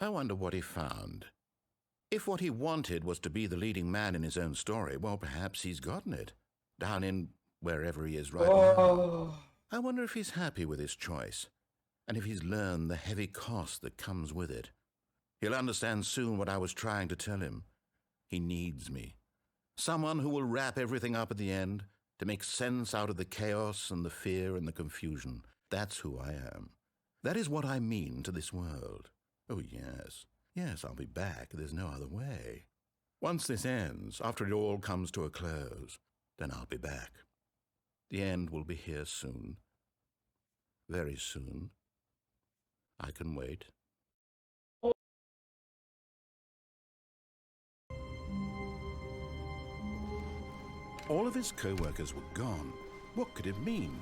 I wonder what he found. If what he wanted was to be the leading man in his own story, well, perhaps he's gotten it. Down in wherever he is right now. I wonder if he's happy with his choice, and if he's learned the heavy cost that comes with it. He'll understand soon what I was trying to tell him. He needs me. Someone who will wrap everything up at the end, to make sense out of the chaos and the fear and the confusion. That's who I am. That is what I mean to this world. Oh, yes. Yes, I'll be back. There's no other way. Once this ends, after it all comes to a close, then I'll be back. The end will be here soon. Very soon. I can wait. All of his co-workers were gone. What could it mean?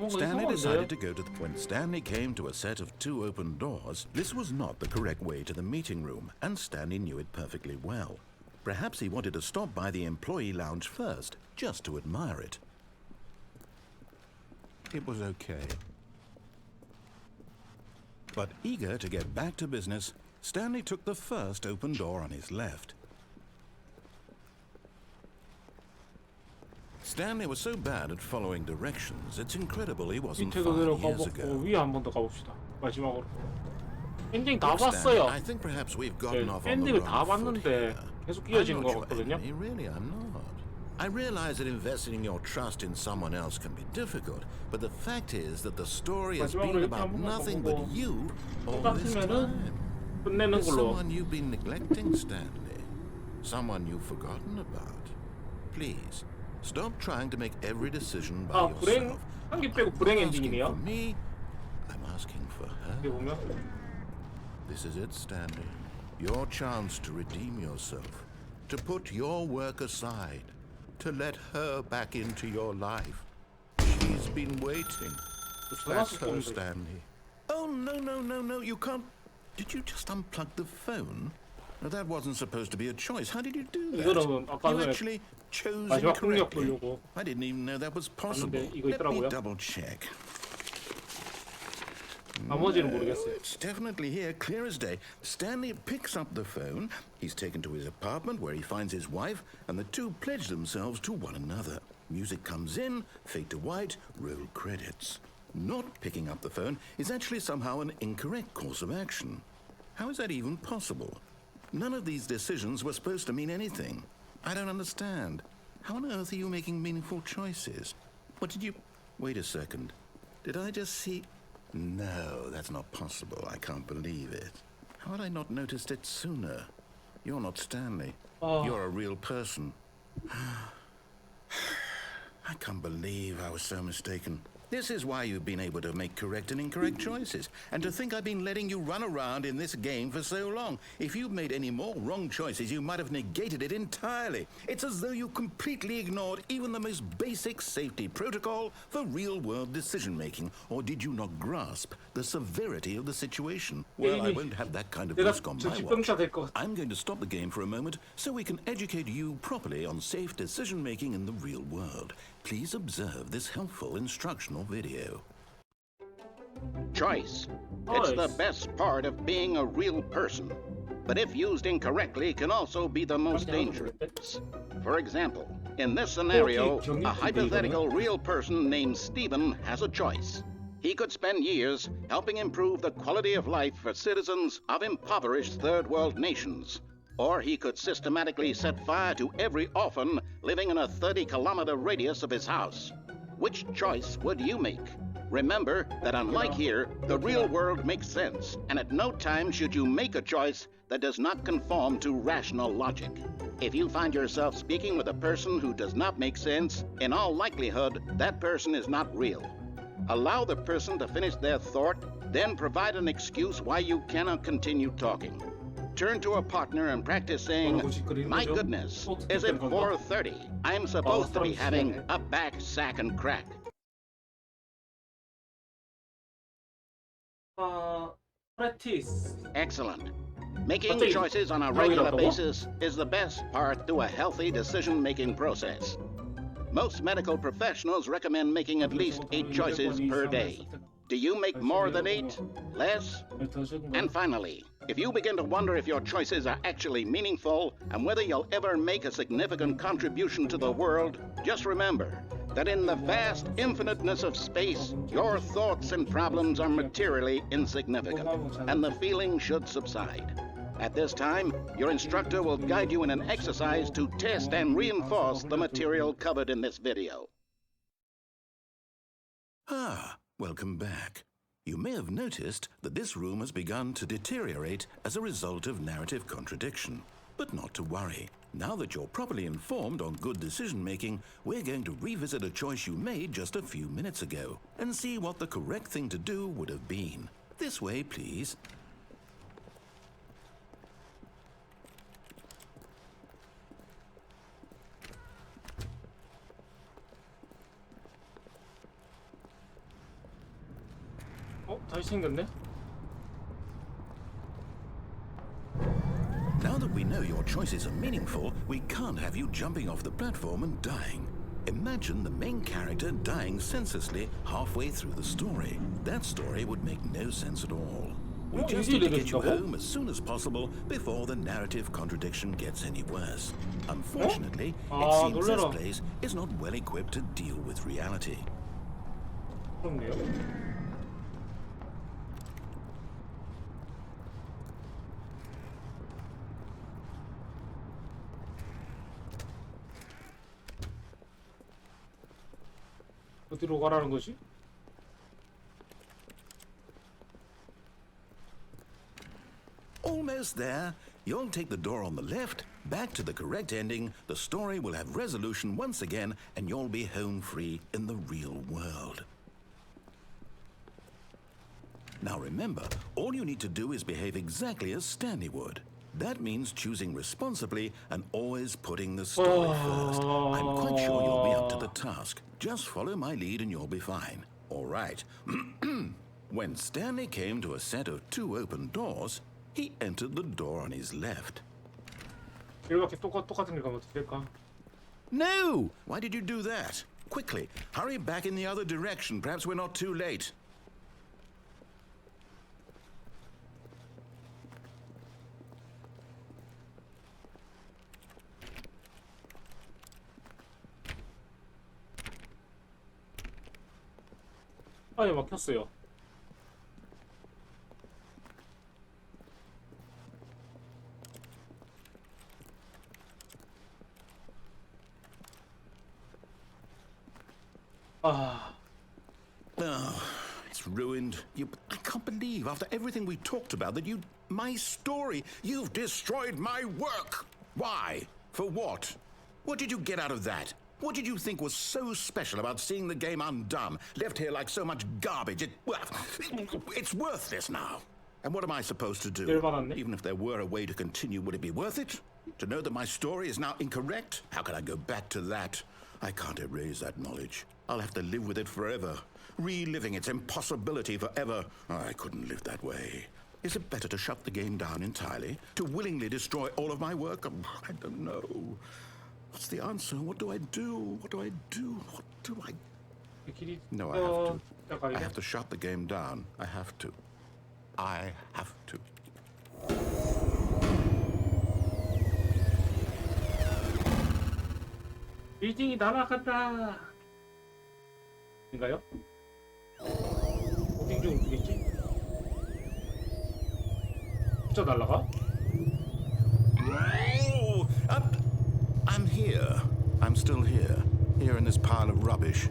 Stanley decided to go to when Stanley came to a set of 2 open doors, this was not the correct way to the meeting room, and Stanley knew it perfectly well. Perhaps he wanted to stop by the employee lounge first, just to admire it. It was okay. But eager to get back to business, Stanley took the first open door on his left. Stanley was so bad at following directions, it's incredible he wasn't 5 years ago. 위에 한 번 더 가봅시다. 마지막으로. 엔딩 다 봤어요. I think perhaps we've gotten off on the 엔딩을 wrong 다 foot 봤는데 here. 계속 I'm 이어지는 not 것 your 같거든요. enemy, really, I'm not. I realize that investing your trust in someone else can be difficult, but the fact is that the story has been about nothing but you all this time. 끝내는 There's 걸로. someone you've been neglecting, Stanley. Someone you've forgotten about. Please, stop trying to make every decision by 불행 yourself. 한 개 빼고 불행 I'm asking 엔딩이네요. for me, I'm asking for 여기 her. 보면 This is it, Stanley. Your chance to redeem yourself, to put your work aside, to let her back into your life. She's been waiting. That's her, Stanley. Oh, no, you can't. Did you just unplug the phone? No, that wasn't supposed to be a choice. How did you do that? 이거는 아까 You 전에 actually chose 마지막 폭력 incorrectly. 보려고 I didn't even know that was possible. 봤는데 이거 Let me 있더라고요. double check. 나머지는 모르겠어요. It's definitely here, clear as day. Stanley picks up the phone. He's taken to his apartment where he finds his wife, and the two pledge themselves to one another. Music comes in, fade to white, roll credits. Not picking up the phone is actually somehow an incorrect course of action. How is that even possible? None of these decisions were supposed to mean anything. I don't understand. How on earth are you making meaningful choices? What did you... Wait a second. Did I just see... No, that's not possible. I can't believe it. How had I not noticed it sooner? You're not Stanley. You're a real person. I can't believe I was so mistaken. This is why you've been able to make correct and incorrect choices. And to think I've been letting you run around in this game for so long. If you'd made any more wrong choices, you might have negated it entirely. It's as though you completely ignored even the most basic safety protocol for real-world decision-making. Or did you not grasp the severity of the situation? Well, I won't have that kind of risk on my watch. I'm going to stop the game for a moment so we can educate you properly on safe decision-making in the real world. Please observe this helpful instructional video. Choice. It's the best part of being a real person. But if used incorrectly, can also be the most dangerous. For example, in this scenario, a hypothetical real person named Stephen has a choice. He could spend years helping improve the quality of life for citizens of impoverished third world nations. Or he could systematically set fire to every orphan living in a 30-kilometer radius of his house. Which choice would you make? Remember that unlike here, the real world makes sense, and at no time should you make a choice that does not conform to rational logic. If you find yourself speaking with a person who does not make sense, in all likelihood, that person is not real. Allow the person to finish their thought, then provide an excuse why you cannot continue talking. Turn to a partner and practice saying, "My goodness, is it 4:30? I'm supposed to be having a back, sack, and crack." practice. Excellent. Making choices on a regular basis is the best part to a healthy decision-making process. Most medical professionals recommend making at least 8 choices per day. Do you make more than 8? Less? And finally, if you begin to wonder if your choices are actually meaningful and whether you'll ever make a significant contribution to the world, just remember that in the vast infiniteness of space, your thoughts and problems are materially insignificant, and the feeling should subside. At this time, your instructor will guide you in an exercise to test and reinforce the material covered in this video. Ah, welcome back. You may have noticed that this room has begun to deteriorate as a result of narrative contradiction. But not to worry. Now that you're properly informed on good decision-making, we're going to revisit a choice you made just a few minutes ago and see what the correct thing to do would have been. This way, please. 다시 생겼네? Now that we know your choices are meaningful, we can't have you jumping off the platform and dying. Imagine the main character dying senselessly halfway through the story. That story would make no sense at all. We just need to get you home as soon as possible before the narrative contradiction gets any worse. Unfortunately, it seems this place is not well equipped to deal with reality. 그런데요? 어디로 가라는 거지? Almost there. You'll take the door on the left, back to the correct ending, the story will have resolution once again, and you'll be home free in the real world. Now remember, all you need to do is behave exactly as Stanley would. That means choosing responsibly and always putting the story first. I'm quite sure you'll be up to the task. Just follow my lead and you'll be fine. All right. When Stanley came to a set of 2 open doors, he entered the door on his left. 이렇게 똑같은 길 가면 어떻게 될까? No! Why did you do that? Quickly, hurry back in the other direction. Perhaps we're not too late. 아니 막혔어요. Oh, it's ruined. I can't believe, after everything we talked about, that my story, you've destroyed my work. Why? For what? What did you get out of that? What did you think was so special about seeing the game undone, left here like so much garbage? It's worthless now. And what am I supposed to do? Even if there were a way to continue, would it be worth it? To know that my story is now incorrect? How can I go back to that? I can't erase that knowledge. I'll have to live with it forever, reliving its impossibility forever. I couldn't live that way. Is it better to shut the game down entirely? To willingly destroy all of my work? I don't know. What's the answer? What do I do? What do I do? What do I... No, I have to. I have to shut the game down. I have to. I have to. 빌딩이 날아간다. 인가요? 빌딩 좀 움직이지? 진짜 날아가? I'm here. I'm still here. Here in this pile of rubbish.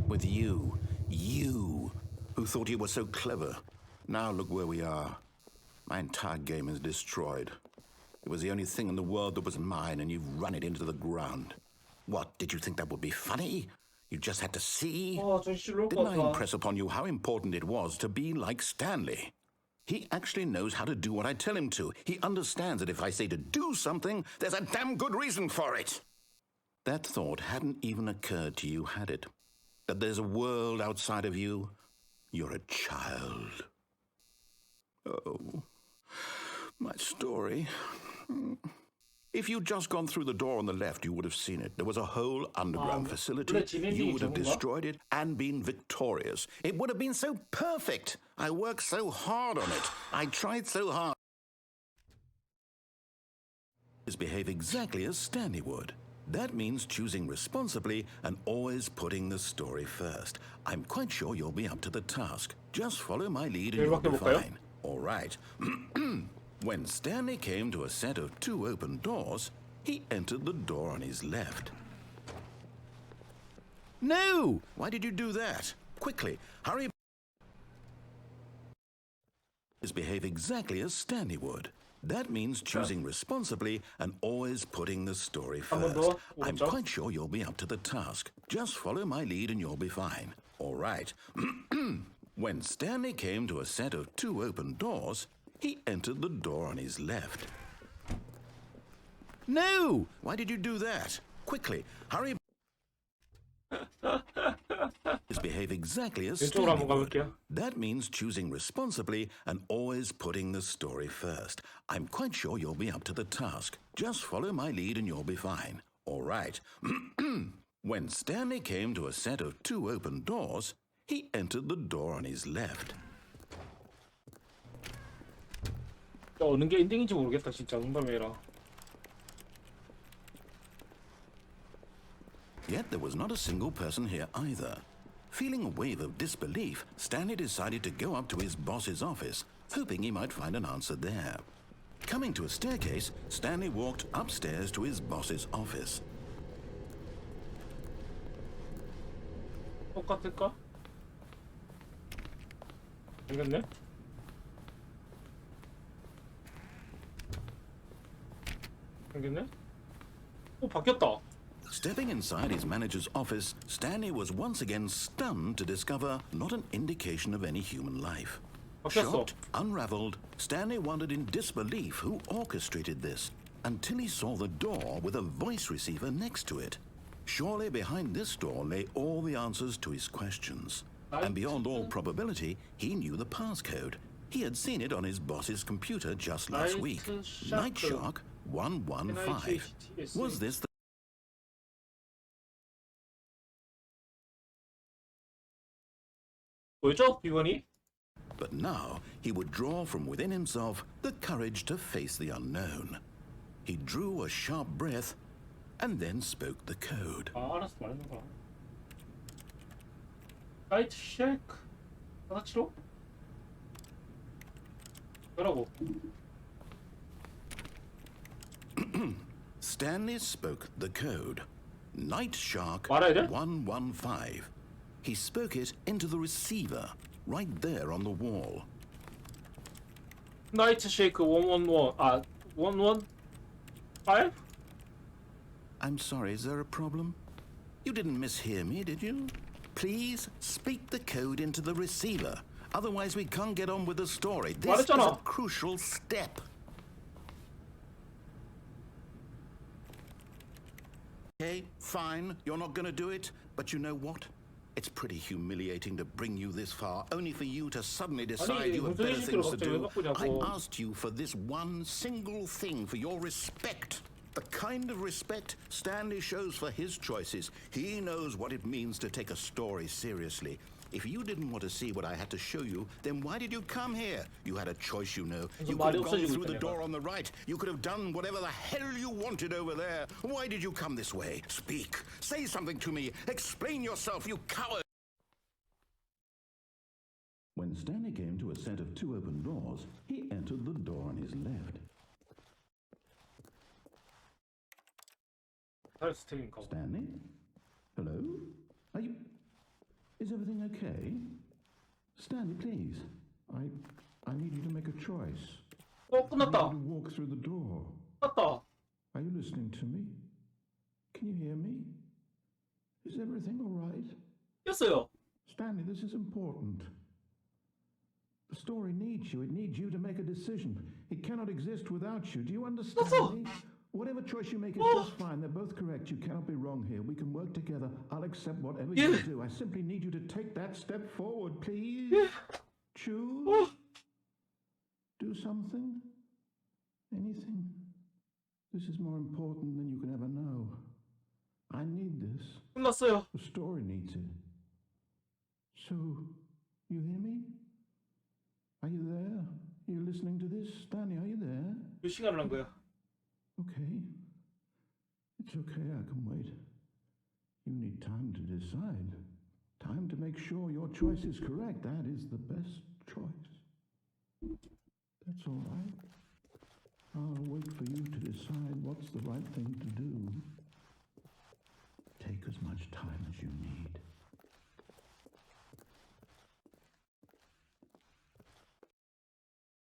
With you. You. Who thought you were so clever. Now look where we are. My entire game is destroyed. It was the only thing in the world that was mine, and you've run it into the ground. What, did you think that would be funny? You just had to see? Didn't I impress upon you how important it was to be like Stanley? He actually knows how to do what I tell him to. He understands that if I say to do something, there's a damn good reason for it. That thought hadn't even occurred to you, had it? That there's a world outside of you? You're a child. Oh, my story. If you'd just gone through the door on the left, you would have seen it. There was a whole underground facility. You would have destroyed it and been victorious. It would have been so perfect. I worked so hard on it. I tried so hard. Behave exactly as Stanley would. That means choosing responsibly and always putting the story first. I'm quite sure you'll be up to the task. Just follow my lead and you'll be fine. All right. When Stanley came to a set of 2 open doors, he entered the door on his left. No! Why did you do that? Quickly, hurry. Behave exactly as Stanley would. That means choosing responsibly and always putting the story first. I'm quite sure you'll be up to the task. Just follow my lead and you'll be fine. All right. When Stanley came to a set of 2 open doors, he entered the door on his left. No! Why did you do that? Quickly, hurry. Behave exactly as Stanley would. That means choosing responsibly and always putting the story first. I'm quite sure you'll be up to the task. Just follow my lead and you'll be fine. All right. When Stanley came to a set of 2 open doors, he entered the door on his left. 어느 게 엔딩인지 모르겠다 진짜 농담이라. Yet there was not a single person here either. Feeling a wave of disbelief, Stanley decided to go up to his boss's office, hoping he might find an answer there. Coming to a staircase, Stanley walked upstairs to his boss's office. 똑같을까? 생겼네? 생겼네? 오, 바뀌었다. Stepping inside his manager's office, Stanley was once again stunned to discover not an indication of any human life. Shocked, unraveled, Stanley wondered in disbelief who orchestrated this until he saw the door with a voice receiver next to it. Surely behind this door lay all the answers to his questions. And beyond all probability, he knew the passcode. He had seen it on his boss's computer just last week. Night Shark 115. Was this the 뭐죠, 비번이? But now he would draw from within himself the courage to face the unknown. He drew a sharp breath and then spoke the code. 아, 알았어, 말하는 거야. 나이트 쉐이크 475? 뭐라고? Stanley spoke the code. Night Shark 말해야 돼? 115. He spoke it into the receiver, right there on the wall. 나이트 쉐이크 111. 아, 115? I'm sorry, is there a problem? You didn't mishear me, did you? Please speak the code into the receiver. Otherwise we can't get on with the story. This is a crucial step. Okay, fine, you're not going to do it, but you know what? It's pretty humiliating to bring you this far, only for you to suddenly decide you have better things to do. I asked you for this one single thing, for your respect. The kind of respect Stanley shows for his choices. He knows what it means to take a story seriously. If you didn't want to see what I had to show you, then why did you come here? You had a choice, you know. You could have gone through the door on the right. You could have done whatever the hell you wanted over there. Why did you come this way? Speak. Say something to me. Explain yourself, you coward. When Stanley came to a set of 2 open doors, he entered the door on his left. Stanley? Hello? Are you... Is everything okay? Stanley, please. I need you to make a choice. 끝났다. I need you to walk through the door. 끝났다. Are you listening to me? Can you hear me? Is everything all right? 깼어요. Stanley, this is important. The story needs you. It needs you to make a decision. It cannot exist without you. Do you understand me? Whatever choice you make is just fine. They're both correct. You cannot be wrong here. We can work together. I'll accept whatever you do. I simply need you to take that step forward, please. Choose. Do something. Anything. This is more important than you can ever know. I need this. 끝났어요. The story needs it. So, you hear me? Are you there? Are you listening to this? Stanley, are you there? 몇 시간을 한 거야? Okay. It's okay, I can wait. You need time to decide. Time to make sure your choice is correct. That is the best choice. That's all right. I'll wait for you to decide what's the right thing to do. Take as much time as you need.